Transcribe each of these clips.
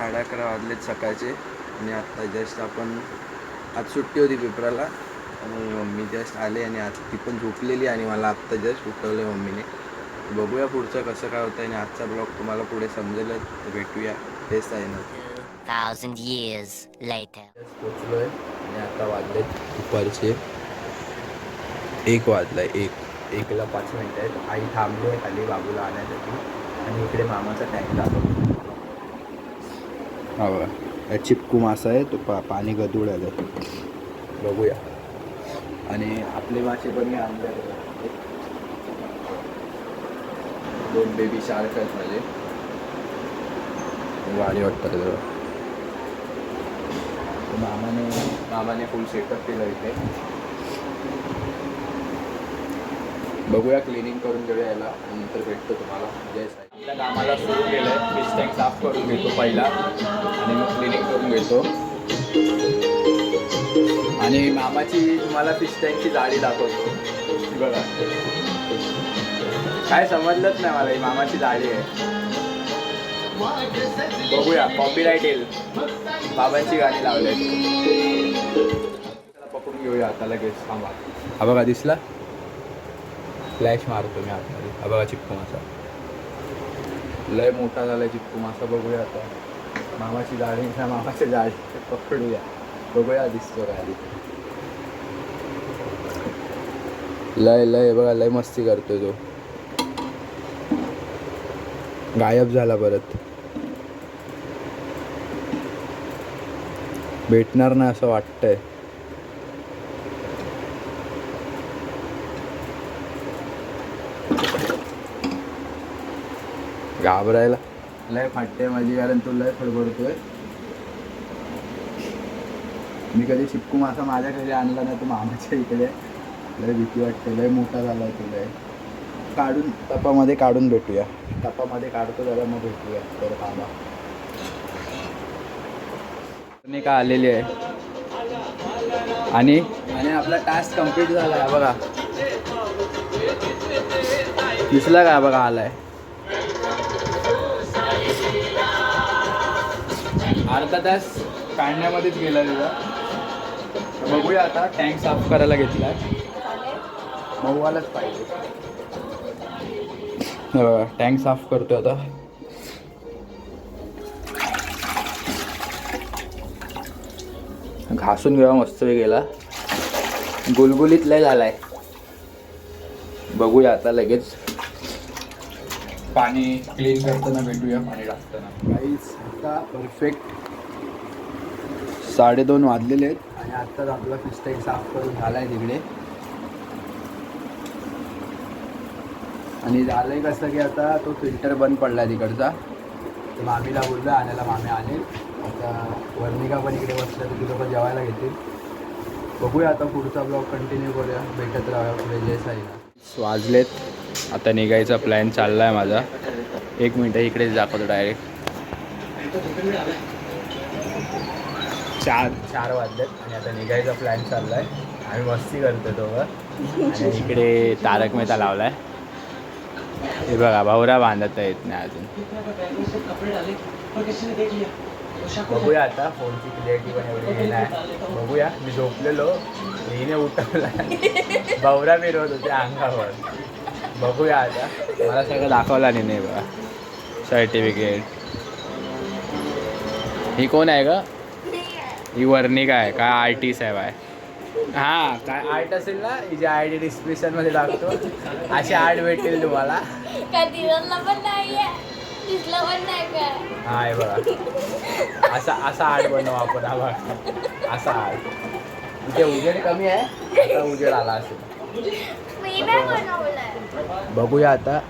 11:30 वाजलेत सकाळचे आणि आत्ता जस्ट आपण आज सुट्टी होती पेपराला आणि मम्मी जस्ट आले आणि आज ती पण झोपलेली आणि मला आत्ता जस्ट उठवलं मम्मीने. बघूया पुढचं कसं काय होतं आणि आजचा ब्लॉग तुम्हाला पुढे समजेलच. भेटूया तेच आहे ना. 2,000 years later. पोचलो आहे आणि आता वाजलेत दुपारचे 1 वाजला. 1ला 5 मिनिटं आहेत. आई थांबली आहे खाली बाबूला आणण्यासाठी आणि इकडे मामाचा टँक दाखवतो. हा बघा चिपकू मासा आहे तो पाणी गदूळ आहे. बघूया. आणि आपले मासे पण मी आणले 2 बेबी शार्क आहेत माझे. वाढी वाटतात जरा. मामाने फुल सेटअप केलं इथे. बघूया क्लिनिंग करून घेऊया याला नंतर भेटतो तुम्हाला. जय साई. आपल्या कामाला सुरू केलं आहे. फिश टँक साफ करून घेतो पहिला आणि मग क्लिनिंग करून घेतो. आणि मामाची तुम्हाला फिश टँकची जाळी दाखवतो. बघा काय समजलंच नाही मला. ही मामाची जाळी आहे. बघूया कॉपीराईट येईल. बाबांची गाणी लावली. पकडून घेऊया आता लगेच. थांबा. हा बघा दिसला. फ्लॅश मारतो मी आतमध्ये. हा बघा चिपकू मासा लय मोठा झाला चिपकू मासा. बघूया आता मामाची जाळी मामाच्या जाळी पकडूया. बघूया दिसतो काय आधी. लय बघा लय मस्ती करतोय तो. गायब झाला परत. भेटणार नाही असं वाटतंय. घाबरायला लय फाटते माझी कारण तो लय फडफडतोय. मी कधी चिपकू मासा माझ्या घरी आणला नाही. तो मामाच्या इकडे लय भीती वाटते. लय मोठा झाला तो. लय काढून टपामध्ये काढून भेटूया. टपामध्ये काढतो जरा मग भेटूया. तर थांबा. का आलेली आहे आणि आपला टास्क कंप्लीट झाला आहे. बघा दिसला का. बघा आलाय. अर्धा तास काढण्यामध्येच गेला तिला. बघूया आता. टँक साफ करायला घेतला. मऊवालाच पाहिजे. बघा टँक साफ करतो आता. घासून घेऊया मस्त गेला. गुलगुलीत लय झालाय. बघूया आता लगेच. पाणी क्लीन करताना भेटूया. पाणी टाकताना काहीच. आता परफेक्ट 2:30 वाजलेले आहेत आणि आत्ताच आपला फिश टँक साफ करून झाला आहे तिकडे. आणि झालं आहे कसं की आता तो फिल्टर बंद पडला आहे तिकडचा. तर मामीला बोललं आणायला. मामी आणेल. आता वर्णिका पण इकडे बसल्या तर तिथं पण जेवायला घेतील. बघूया आता पुढचा ब्लॉग कंटिन्यू करूया. भेटत राहूया पुढे. जय साईला. वाजलेत आता निघायचा प्लॅन चालला आहे माझा. 1 मिनटं इकडेच दाखवतो डायरेक्ट. 4 वाजलेत आणि आता निघायचा प्लॅन चालला आहे. आम्ही मस्ती करतो दोघं. आणि इकडे तारक मेहता लावला आहे. हे बघा भावरा बांधता येत नाही अजून. बघूया आता. फोनची क्लिअरिटी पण एवढी हे नाही. बघूया. मी झोपलेलो हिने उठवला. भावरा मिरवत होते अंगावर. बघूया आता. मला सगळं दाखवला नाही. बघा सर्टिफिकेट. ही कोण आहे का. ही वर्णिका आहे काय. आर्टिस्ट आहे बाय. हां काय आर्ट असेल ना. हिची ID डिस्क्रिप्शनमध्ये टाकतो. अशी आर्ट भेटेल तुम्हाला. हा हे बघा असा आर्ट बनवू आपण. हा बघा असा आर्ट. इथे उजेड कमी आहे. आता उजेड आला असेल. बघूया आता.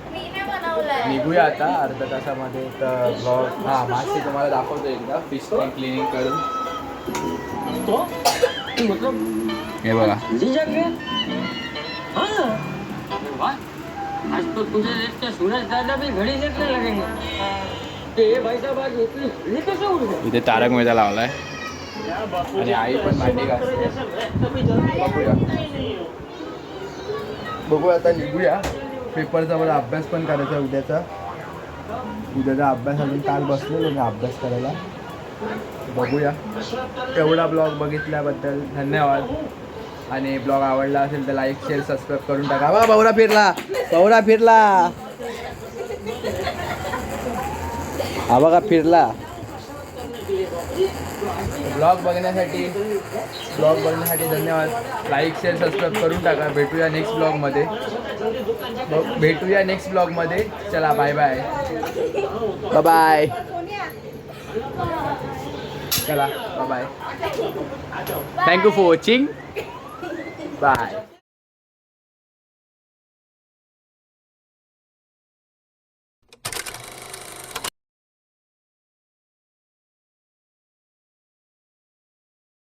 निघूया आता अर्ध्या तासामध्ये. तर ब्लॉग हां मासे तुम्हाला दाखवतो एकदा. फिश टँक क्लिनिंग करून. हे बघा आज तो तुझे देखते सूरज दादा भी घड़ी देखने लगेंगे. भाई साहब आज इतनी कैसे उड़ गए. इथे तारक मेहता लावलाय आणि आई पण भांडी घासते. बघूया आता. निघूया. पेपरचा मला अभ्यास पण करायचा उद्याचा. अभ्यास अजून काल बसलेलो मी अभ्यास करायला. बघूया. एवढा ब्लॉग बघितल्याबद्दल धन्यवाद. आणि ब्लॉग आवडला असेल तर लाईक शेअर सबस्क्राईब करून टाका. बा भाऊरा फिरला, भाऊरा फिरला, हा बघा फिरला. ब्लॉग बघण्यासाठी धन्यवाद. लाईक शेअर सबस्क्राईब करून टाका. भेटूया नेक्स्ट ब्लॉगमध्ये. चला बाय बाय. बाय. चला bye. Thank you for watching. Bye.